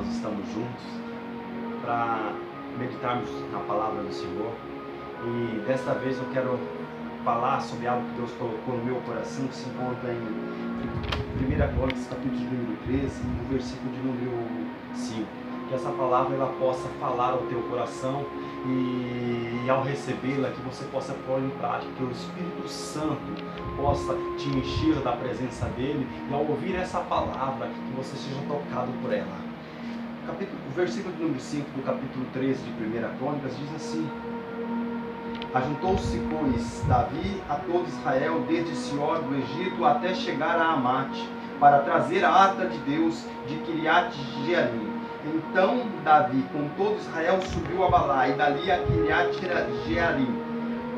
nós estamos juntos para meditarmos na palavra do Senhor. E desta vez eu quero falar sobre algo que Deus colocou no meu coração, que se encontra em 1 Crônicas, capítulo de número 13, no versículo de número 5. Que essa palavra ela possa falar ao teu coração e ao recebê-la, que você possa pôr em prática, que o Espírito Santo possa te encher da presença dele, e ao ouvir essa palavra, que você seja tocado por ela. O versículo de número 5 do capítulo 13 de 1 Crônicas diz assim: Ajuntou-se, pois, Davi a todo Israel, desde Sior do Egito até chegar a Amate, para trazer a arca de Deus de Quiriate-Jearim. Então Davi, com todo Israel, subiu a Balá, e dali a Quiriate-Jearim,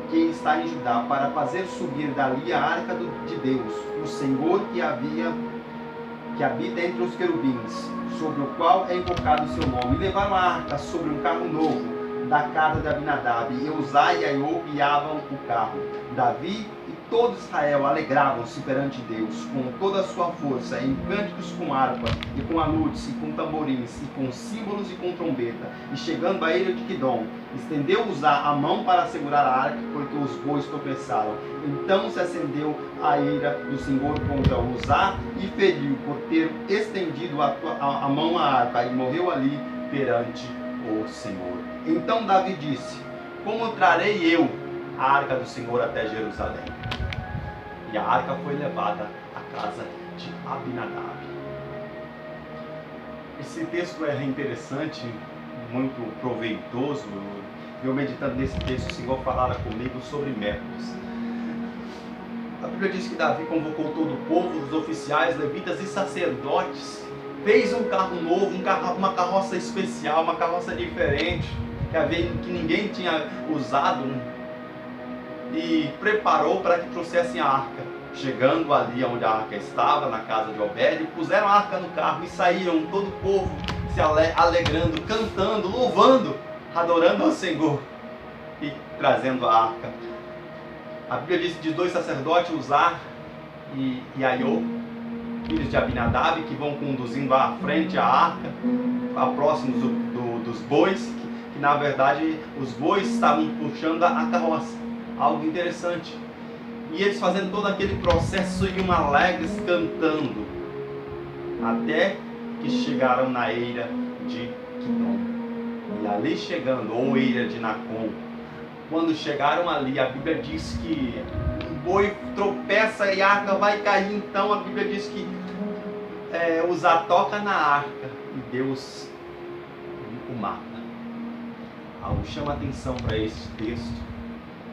que está em Judá, para fazer subir dali a arca de Deus, o Senhor que habita entre os querubins, sobre o qual é invocado o seu nome. E levaram a arca sobre um carro novo da casa de Abinadab, e Uzai e Aiô guiavam o carro. Davi e todo Israel alegravam-se perante Deus com toda a sua força, em cânticos com harpa, e com aludes, e com tamborins, e com símbolos, e com trombeta. E chegando à ilha de Quidom, estendeu Uzá a mão para segurar a arca, porque os bois tropeçaram. Então se acendeu a ira do Senhor contra Uzá, e feriu por ter estendido a mão à arca, e morreu ali perante o Senhor. Então Davi disse: Como trarei eu a arca do Senhor até Jerusalém? E a arca foi levada à casa de Abinadab. Esse texto é interessante, muito proveitoso. Eu meditando nesse texto, o Senhor falara comigo sobre métodos. A Bíblia diz que Davi convocou todo o povo, os oficiais, levitas e sacerdotes, fez um carro novo, uma carroça especial, uma carroça diferente, que ninguém tinha usado, e preparou para que trouxessem a arca. Chegando ali onde a arca estava, na casa de Obed, puseram a arca no carro e saíram, todo o povo se alegrando, cantando, louvando, adorando ao Senhor e trazendo a arca. A Bíblia diz de dois sacerdotes, Uzá e Aiô, filhos de Abinadab, que vão conduzindo à frente a arca, próximos dos bois, que na verdade os bois estavam puxando a carroça. Algo interessante. E eles fazendo todo aquele processo, iam alegres, cantando, até que chegaram na eira de Quidom. E ali chegando, ou eira de Nacon, quando chegaram ali, a Bíblia diz que o boi tropeça e a arca vai cair. Então a Bíblia diz que Uzá toca na arca e Deus o mata. Algo chama atenção para esse texto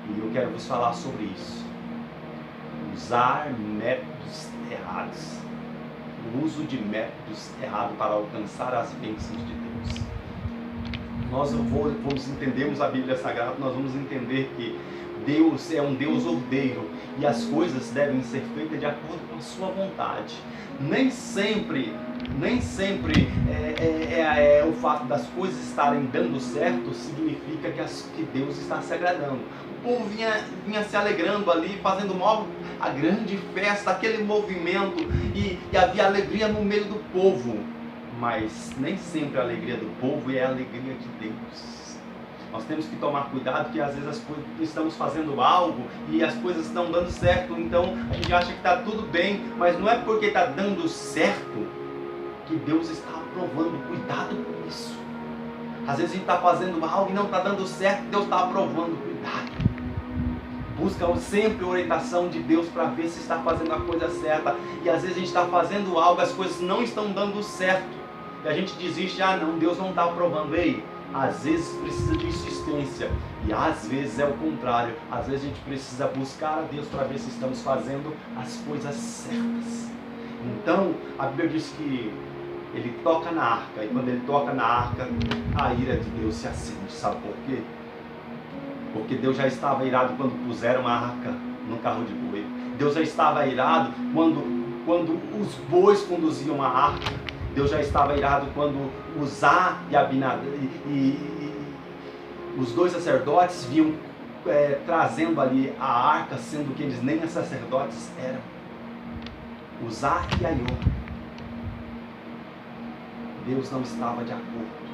e eu quero vos falar sobre isso. Usar métodos errados. O uso de métodos errados para alcançar as bênçãos de Deus. Nós vamos entendermos a Bíblia Sagrada, nós vamos entender que Deus é um Deus ordeiro e as coisas devem ser feitas de acordo com a sua vontade. Nem sempre o fato das coisas estarem dando certo significa que Deus está se agradando. O povo vinha se alegrando ali, fazendo a grande festa, aquele movimento, e havia alegria no meio do povo. Mas nem sempre a alegria do povo é a alegria de Deus. Nós temos que tomar cuidado, que às vezes estamos fazendo algo e as coisas estão dando certo, então a gente acha que está tudo bem, mas não é porque está dando certo que Deus está aprovando. Cuidado com isso. Às vezes a gente está fazendo algo e não está dando certo, Deus está aprovando. Cuidado. Busca sempre a orientação de Deus para ver se está fazendo a coisa certa. E às vezes a gente está fazendo algo, as coisas não estão dando certo. E a gente desiste, não, Deus não está aprovando. Ei, às vezes precisa de insistência. E às vezes é o contrário. Às vezes a gente precisa buscar a Deus para ver se estamos fazendo as coisas certas. Então, a Bíblia diz que ele toca na arca. E quando ele toca na arca, a ira de Deus se acende. Sabe por quê? Porque Deus já estava irado quando puseram a arca no carro de boi. Deus já estava irado quando os bois conduziam a arca. Deus já estava irado quando Uzá e Abinadab e os dois sacerdotes vinham trazendo ali a arca, sendo que eles nem sacerdotes eram. Uzá e Aiô. Deus não estava de acordo.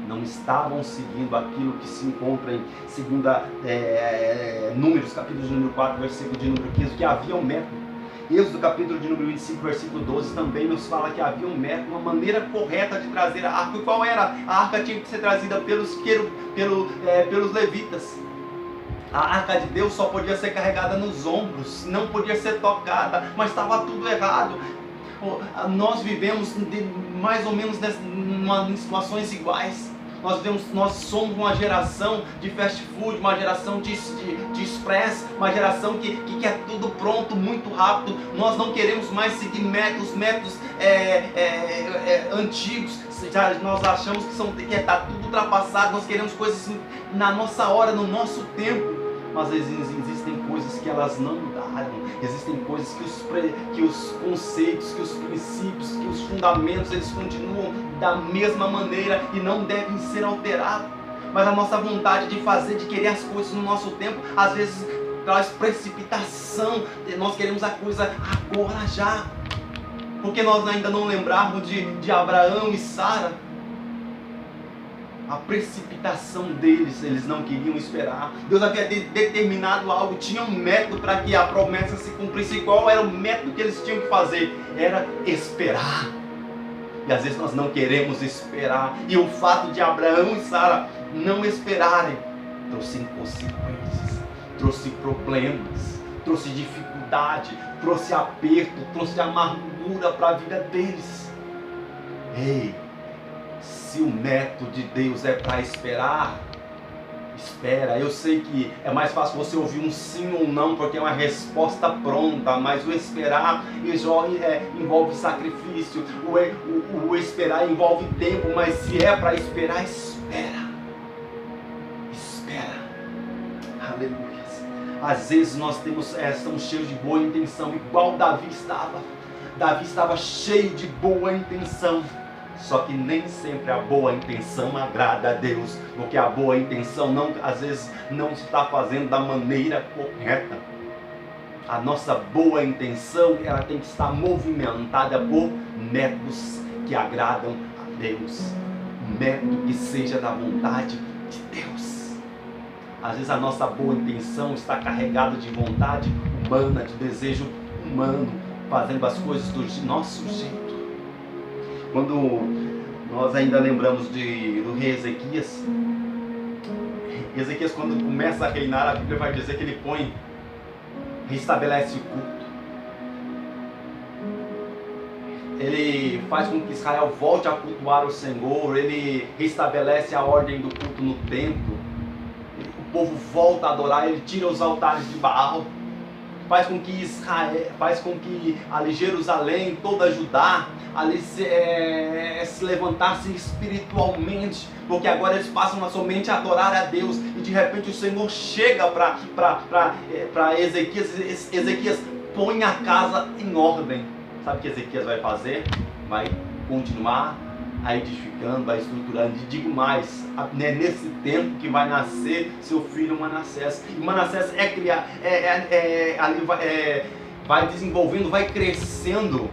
Não estavam seguindo aquilo que se encontra em Números, capítulo de número 4, versículo de número 15, que havia um método. Êxodo, capítulo de número 25, versículo 12, também nos fala que havia um método, uma maneira correta de trazer a arca. E qual era? A arca tinha que ser trazida pelos levitas. A arca de Deus só podia ser carregada nos ombros, não podia ser tocada, mas estava tudo errado. Nós vivemos mais ou menos em situações iguais. Nós somos uma geração de fast food, uma geração de express, uma geração que quer tudo pronto, muito rápido. Nós não queremos mais seguir métodos antigos. Nós achamos que está tudo ultrapassado. Nós queremos coisas na nossa hora, no nosso tempo. Mas existem coisas que elas não mudaram. Existem coisas que os conceitos, que os princípios, que os fundamentos, eles continuam da mesma maneira e não devem ser alterados. Mas a nossa vontade de fazer, de querer as coisas no nosso tempo, às vezes traz precipitação. Nós queremos a coisa agora já. Porque nós ainda não lembrarmos de Abraão e Sara. A precipitação deles, eles não queriam esperar. Deus havia determinado algo, tinha um método para que a promessa se cumprisse. E qual era o método que eles tinham que fazer? Era esperar. E às vezes nós não queremos esperar. E o fato de Abraão e Sara não esperarem trouxe inconsequências, trouxe problemas, trouxe dificuldade, trouxe aperto, trouxe amargura para a vida deles. Ei! Se o método de Deus é para esperar, espera. Eu sei que é mais fácil você ouvir um sim ou não, porque é uma resposta pronta, mas o esperar envolve sacrifício, o esperar envolve tempo, mas se é para esperar, espera. Espera. Aleluia. Às vezes nós estamos cheios de boa intenção, igual Davi estava. Davi estava cheio de boa intenção. Só que nem sempre a boa intenção agrada a Deus, porque a boa intenção às vezes não está fazendo da maneira correta. A nossa boa intenção, ela tem que estar movimentada por métodos que agradam a Deus, um método que seja da vontade de Deus. Às vezes a nossa boa intenção está carregada de vontade humana, de desejo humano, fazendo as coisas do nosso jeito. Quando nós ainda lembramos do rei Ezequias, quando começa a reinar, a Bíblia vai dizer que ele restabelece o culto. Ele faz com que Israel volte a cultuar o Senhor, ele restabelece a ordem do culto no templo, o povo volta a adorar, ele tira os altares de Baal, faz com que ali Jerusalém, toda Judá, ali se levantasse espiritualmente, porque agora eles passam a somente a adorar a Deus, e de repente o Senhor chega para Ezequias, põe a casa em ordem. Sabe o que Ezequias vai fazer? Vai continuar edificando, vai estruturando. E digo mais, é nesse tempo que vai nascer seu filho Manassés. E Manassés vai desenvolvendo, vai crescendo,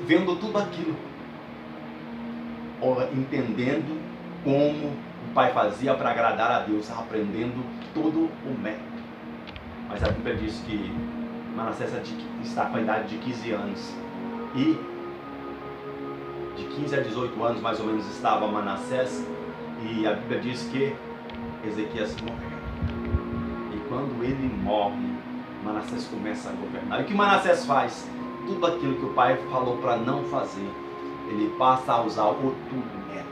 vendo tudo aquilo, entendendo como o pai fazia para agradar a Deus, aprendendo todo o método. Mas a Bíblia diz que Manassés está com a idade de 15 anos, e de 15 a 18 anos mais ou menos estava Manassés, e a Bíblia diz que Ezequias morreu. E quando ele morre, Manassés começa a governar. E o que Manassés faz? Tudo aquilo que o pai falou para não fazer, ele passa a usar outro método,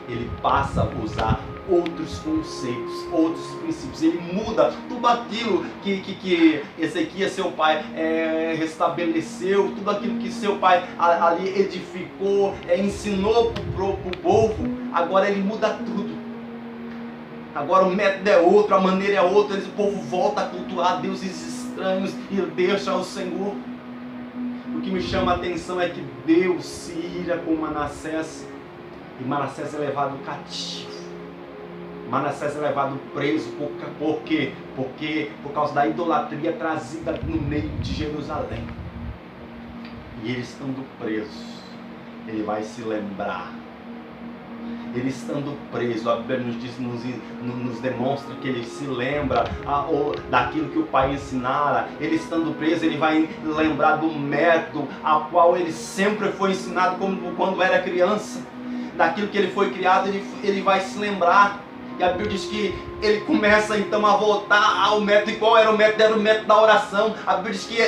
ele passa a usar outros conceitos, outros princípios, ele muda tudo aquilo que Ezequias, seu pai, restabeleceu, tudo aquilo que seu pai ali edificou, ensinou para o povo. Agora ele muda tudo. Agora o método é outro, a maneira é outra, o povo volta a cultuar deuses estranhos e deixa o Senhor. O que me chama a atenção é que Deus se ira com Manassés, e Manassés é levado cativo. Manassés é levado preso. Por quê? Porque por causa da idolatria trazida no meio de Jerusalém. E eles estando presos, ele vai se lembrar. Ele estando preso, a Bíblia nos diz, nos demonstra que ele se lembra daquilo que o pai ensinara. Ele estando preso, ele vai lembrar do método a qual ele sempre foi ensinado quando era criança. Daquilo que ele foi criado, ele vai se lembrar. E a Bíblia diz que ele começa então a voltar ao método. E qual era o método? Era o método da oração. A Bíblia diz que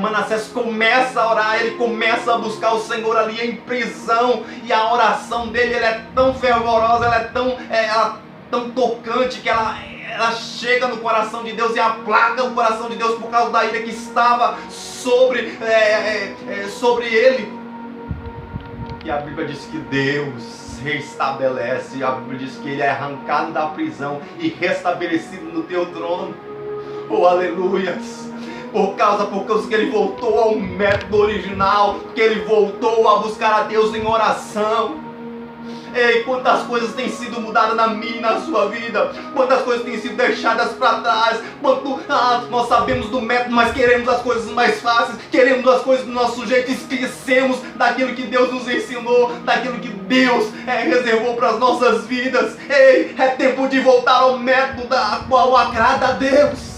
Manassés começa a orar, ele começa a buscar o Senhor ali em prisão. E a oração dele ela é tão fervorosa, ela é tão tocante, que ela chega no coração de Deus e aplaca o coração de Deus por causa da ira que estava sobre ele. E a Bíblia diz que Deus restabelece. A Bíblia diz que ele é arrancado da prisão e restabelecido no teu trono. Oh, aleluias! Por causa que ele voltou ao método original, que ele voltou a buscar a Deus em oração. Ei, quantas coisas têm sido mudadas na minha e na sua vida, quantas coisas têm sido deixadas para trás, nós sabemos do método, mas queremos as coisas mais fáceis, queremos as coisas do nosso jeito, esquecemos daquilo que Deus nos ensinou, daquilo que Deus reservou para as nossas vidas. Ei, é tempo de voltar ao método da qual agrada a Deus.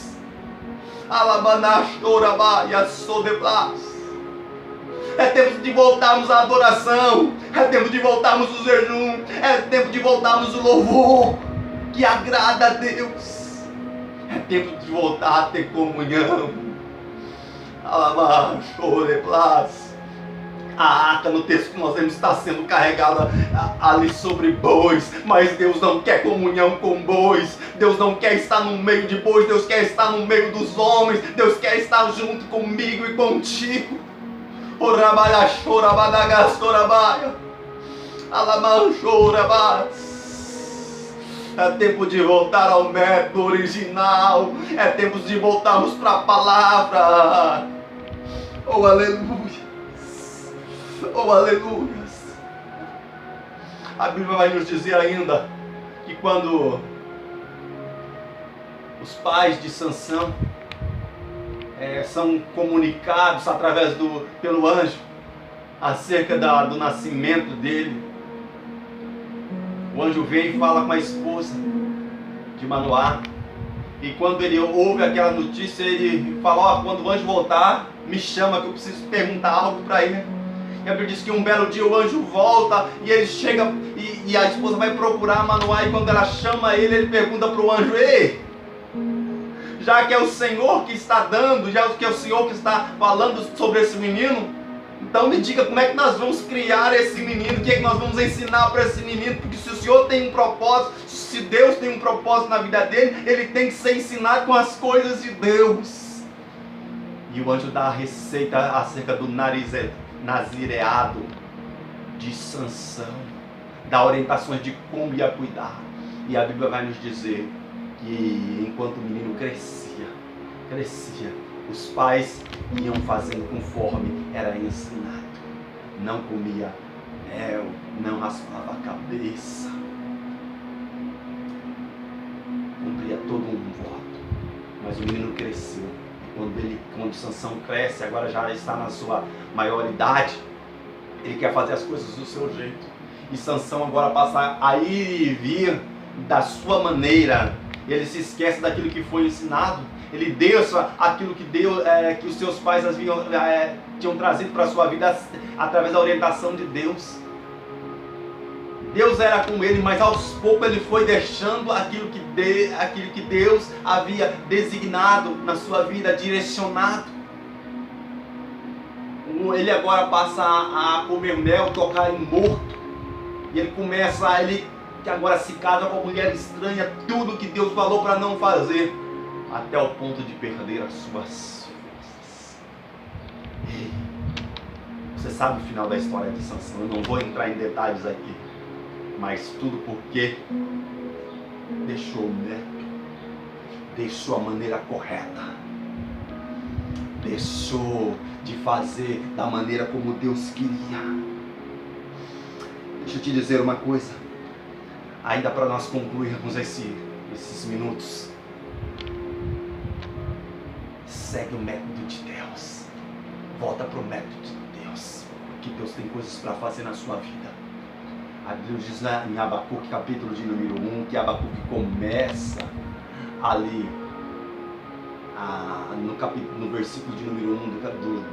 É tempo de voltarmos à adoração, é tempo de voltarmos ao jejum, é tempo de voltarmos ao louvor que agrada a Deus. É tempo de voltar a ter comunhão. A arca, no texto que nós vemos, está sendo carregada ali sobre bois, mas Deus não quer comunhão com bois. Deus não quer estar no meio de bois, Deus quer estar no meio dos homens. Deus quer estar junto comigo e contigo. É tempo de voltar ao método original. É tempo de voltarmos para a palavra. Oh, aleluia! Oh, aleluia! A Bíblia vai nos dizer ainda que quando os pais de Sansão são comunicados pelo anjo acerca do nascimento dele, o anjo vem e fala com a esposa de Manoá. E quando ele ouve aquela notícia, ele fala: quando o anjo voltar, me chama que eu preciso perguntar algo para ele. E a Bíblia diz que um belo dia o anjo volta e ele chega e a esposa vai procurar Manoá. E quando ela chama ele pergunta para o anjo: ei, já que é o Senhor que está dando, já que é o Senhor que está falando sobre esse menino, então me diga como é que nós vamos criar esse menino, o que é que nós vamos ensinar para esse menino, porque se o Senhor tem um propósito, se Deus tem um propósito na vida dele, ele tem que ser ensinado com as coisas de Deus. E o anjo dá a receita acerca do nazireado de Sansão, dá orientações de como ia cuidar. E a Bíblia vai nos dizer que enquanto o menino crescia, os pais iam fazendo conforme era ensinado. Não comia mel, não raspava a cabeça, cumpria todo um voto. Mas o menino cresceu. E quando Sansão cresce, agora já está na sua maioridade, ele quer fazer as coisas do seu jeito. E Sansão agora passa a ir e vir da sua maneira. Ele se esquece daquilo que foi ensinado. Ele deixa aquilo que os seus pais tinham trazido para a sua vida através da orientação de Deus. Deus era com ele, mas aos poucos ele foi deixando aquilo que Deus havia designado na sua vida, direcionado. Ele agora passa a comer mel, tocar em morto. E ele que agora se casa com uma mulher estranha, tudo que Deus falou para não fazer, até o ponto de perder as suas forças. Ei, você sabe o final da história de Sansão, eu não vou entrar em detalhes aqui, mas tudo porque deixou o método, deixou a maneira correta, deixou de fazer da maneira como Deus queria. Deixa eu te dizer uma coisa, ainda para nós concluirmos esses minutos. Segue o método de Deus. Volta para o método de Deus. que Deus tem coisas para fazer na sua vida. A Bíblia diz lá em Abacuque, capítulo de número 1, que Abacuque começa ali, no versículo de número 1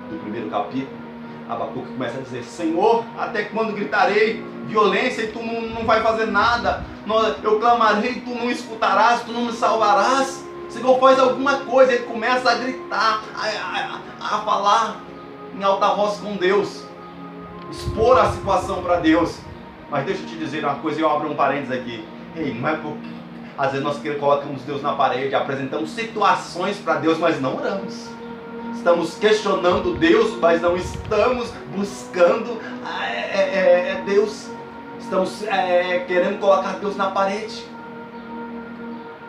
do primeiro capítulo. Abacuque começa a dizer: Senhor, até quando gritarei violência e tu não vai fazer nada? Eu clamarei e tu não escutarás, tu não me salvarás. Senhor, faz alguma coisa. Ele começa a gritar, a falar em alta voz com Deus, expor a situação para Deus. Mas deixa eu te dizer uma coisa, eu abro um parênteses aqui. Ei, não é porque às vezes nós colocamos Deus na parede, apresentamos situações para Deus, mas não oramos. Estamos questionando Deus, mas não estamos buscando Deus. Estamos querendo colocar Deus na parede.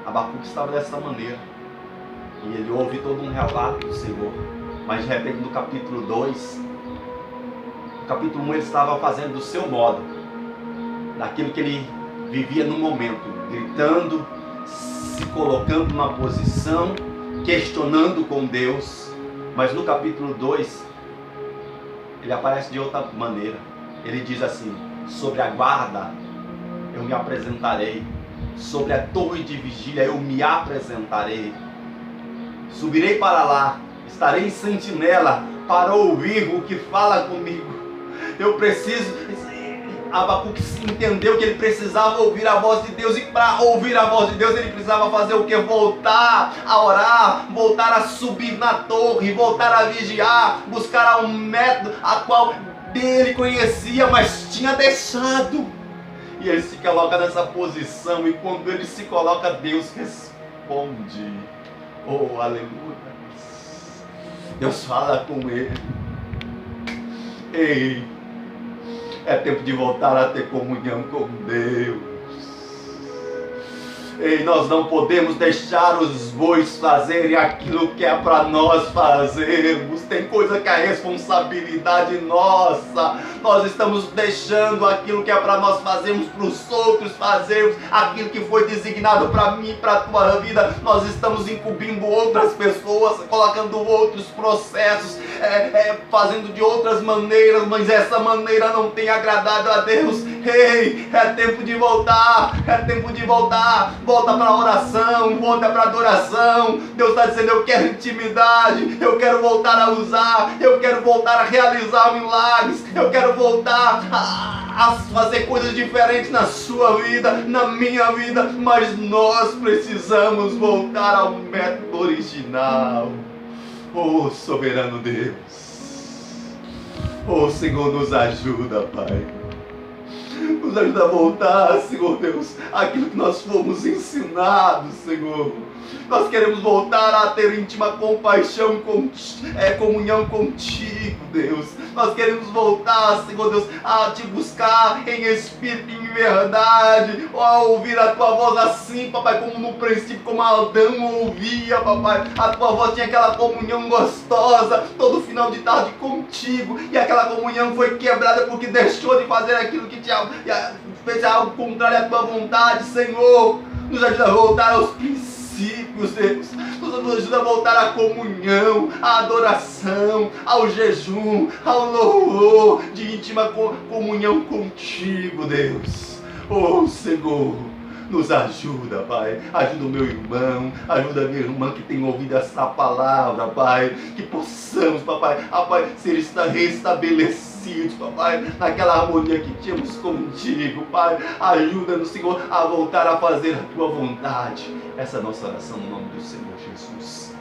Abacuque estava dessa maneira. E ele ouve todo um relato do Senhor. Mas de repente no capítulo 2, no capítulo 1 ele estava fazendo do seu modo, daquilo que ele vivia no momento, gritando, se colocando numa posição, questionando com Deus. Mas no capítulo 2, ele aparece de outra maneira. Ele diz assim: sobre a guarda eu me apresentarei, sobre a torre de vigília eu me apresentarei. Subirei para lá, estarei em sentinela para ouvir o que fala comigo. Eu preciso... Abacuque entendeu que ele precisava ouvir a voz de Deus, e para ouvir a voz de Deus ele precisava fazer o que? Voltar a orar, voltar a subir na torre, voltar a vigiar, buscar um método a qual ele conhecia, mas tinha deixado. E ele se coloca nessa posição, e quando ele se coloca, Deus responde. Oh, aleluia! Deus fala com ele: ei, é tempo de voltar a ter comunhão com Deus. Ei, nós não podemos deixar os bois fazerem aquilo que é para nós fazermos. Tem coisa que é responsabilidade nossa. Nós estamos deixando aquilo que é para nós fazermos para os outros fazermos. Aquilo que foi designado para mim, para a tua vida, nós estamos incumbindo outras pessoas, colocando outros processos, fazendo de outras maneiras, mas essa maneira não tem agradado a Deus. Ei, é tempo de voltar, é tempo de voltar. Volta para a oração, volta para a adoração. Deus está dizendo: eu quero intimidade, eu quero voltar a usar, eu quero voltar a realizar milagres, eu quero voltar a fazer coisas diferentes na sua vida, na minha vida. Mas nós precisamos voltar ao método original. Oh, soberano Deus, oh Senhor, nos ajuda, Pai. Nos ajuda a voltar, Senhor Deus, aquilo que nós fomos ensinados, Senhor. Nós queremos voltar a ter íntima compaixão, comunhão contigo, Deus. Nós queremos voltar, Senhor Deus, a te buscar em espírito e em verdade, a ouvir a tua voz assim, papai, como no princípio, como Adão ouvia, papai. A tua voz tinha aquela comunhão gostosa todo final de tarde contigo, e aquela comunhão foi quebrada porque deixou de fazer aquilo que fez algo contrário à tua vontade. Senhor, nos ajuda a voltar aos princípios, Deus. Nos ajuda a voltar à comunhão, à adoração, ao jejum, ao louvor, de íntima comunhão contigo, Deus. Oh, Senhor, nos ajuda, Pai. Ajuda o meu irmão, ajuda a minha irmã que tem ouvido essa palavra, Pai. Que possamos, Papai, ser restabelecidos, Papai, naquela harmonia que tínhamos contigo, Pai. Ajuda-nos, Senhor, a voltar a fazer a tua vontade. Essa é a nossa oração no nome do Senhor Jesus.